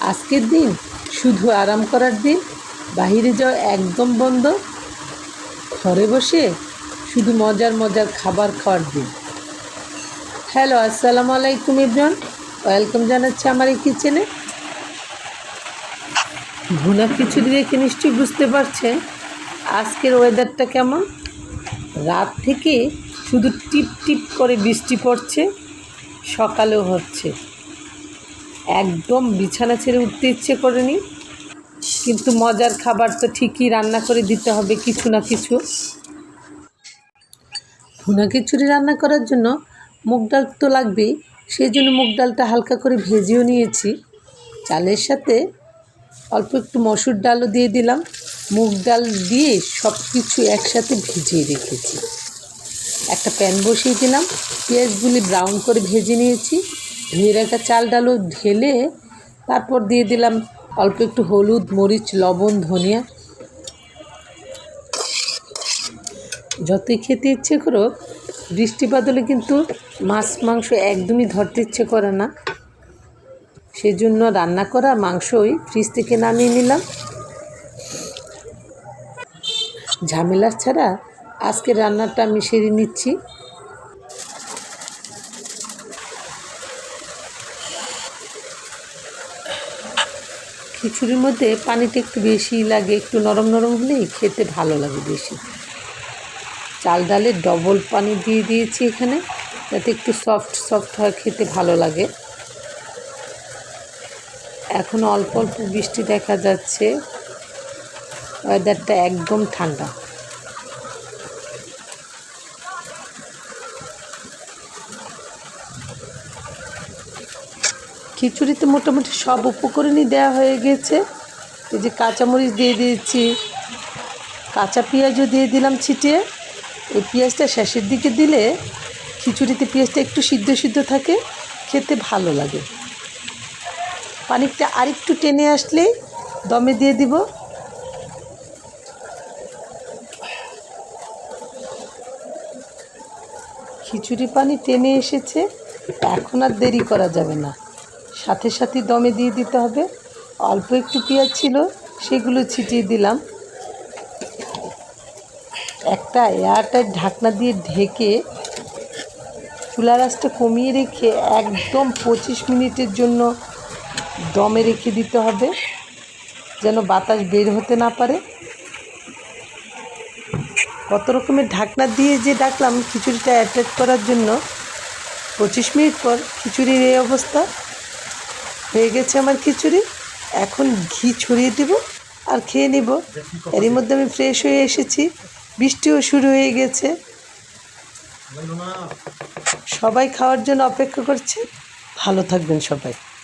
আজকের দিন শুধু আরাম করার দিন, বাহিরে যাওয়া একদম বন্ধ, ঘরে বসে শুধু মজার মজার খাবার খাওয়ার দিন। হ্যালো, আসসালামু আলাইকুম এভরিওয়ান, ওয়েলকাম জানাচ্ছি আমার এই কিচেনে। ভুনা খিচুড়ি দেখে নিশ্চয়ই বুঝতে পারছেন আজকের ওয়েদারটা কেমন। রাত থেকে শুধু টিপ টিপ করে বৃষ্টি পড়ছে, সকালেও হচ্ছে। একদম বিছানা ছেড়ে উঠতে ইচ্ছে করেনি, কিন্তু মজার খাবার তো ঠিকই রান্না করে দিতে হবে কিছু না কিছু। ভুনা খিচুড়ি রান্না করার জন্য মুগ ডাল তো লাগবেই, সেই জন্য মুগ ডালটা হালকা করে ভেজেও নিয়েছি। চালের সাথে অল্প একটু মসুর ডালও দিয়ে দিলাম। মুগ ডাল দিয়ে সব কিছু একসাথে ভিজিয়ে রেখেছি। একটা প্যান বসিয়ে দিলাম, পেঁয়াজগুলি ব্রাউন করে ভেজে নিয়েছি। ধুয়ে রাখা চাল ডালও ঢেলে তারপর দিয়ে দিলাম অল্প একটু হলুদ, মরিচ, লবণ, ধনিয়া। যতই খেতে ইচ্ছে করো, বৃষ্টি বাদলে কিন্তু মাছ মাংস একদমই ধরতে ইচ্ছে করে না। সেজন্য রান্না করা মাংসই ফ্রিজ থেকে নামিয়ে নিলাম। ঝামেলা ছাড়া আজকে রান্নাটা আমি সেরে নিচ্ছি। খিচুড়ির মধ্যে পানিটা একটু বেশি লাগে, একটু নরম নরম হলেই খেতে ভালো লাগে বেশি। চাল ডালে ডবল পানি দিয়ে দিয়েছি এখানে, যাতে একটু সফট সফট হয়, খেতে ভালো লাগে। এখন অল্প অল্প বৃষ্টি দেখা যাচ্ছে, ওয়েদারটা একদম ঠান্ডা। খিচুড়িতে মোটামুটি সব উপকরণই দেওয়া হয়ে গেছে। এই যে কাঁচামরিচ দিয়ে দিয়েছি, কাঁচা পেঁয়াজও দিয়ে দিলাম ছিটিয়ে। এই পেঁয়াজটা শেষের দিকে দিলে খিচুড়িতে পেঁয়াজটা একটু সিদ্ধ সিদ্ধ থাকে, খেতে ভালো লাগে। পানিটা আরেকটু টেনে আসলেই দমে দিয়ে দিব। খিচুড়ি পানি টেনে এসেছে, এখন আর দেরি করা যাবে না, সাথে সাথে দমে দিয়ে দিতে হবে। অল্প একটু পেঁয়াজ ছিল, সেগুলো ছিটিয়ে দিলাম। একটা এয়ারটাইট ঢাকনা দিয়ে ঢেকে চুলার আঁচটা কমিয়ে রেখে একদম 25 মিনিটের জন্য দমে রেখে দিতে হবে, যেন বাতাস বের হতে না পারে। কত রকমের ঢাকনা দিয়ে যে ডাকলাম খিচুড়িটা এয়ারটাইট করার জন্য। 25 মিনিট পর খিচুড়ির এই অবস্থা হয়ে গেছে আমার খিচুড়ি। এখন ঘি ছড়িয়ে দেব আর খেয়ে নেব। এরই মধ্যে আমি ফ্রেশ হয়ে এসেছি, বৃষ্টিও শুরু হয়ে গেছে। সবাই খাওয়ার জন্য অপেক্ষা করছে। ভালো থাকবেন সবাই।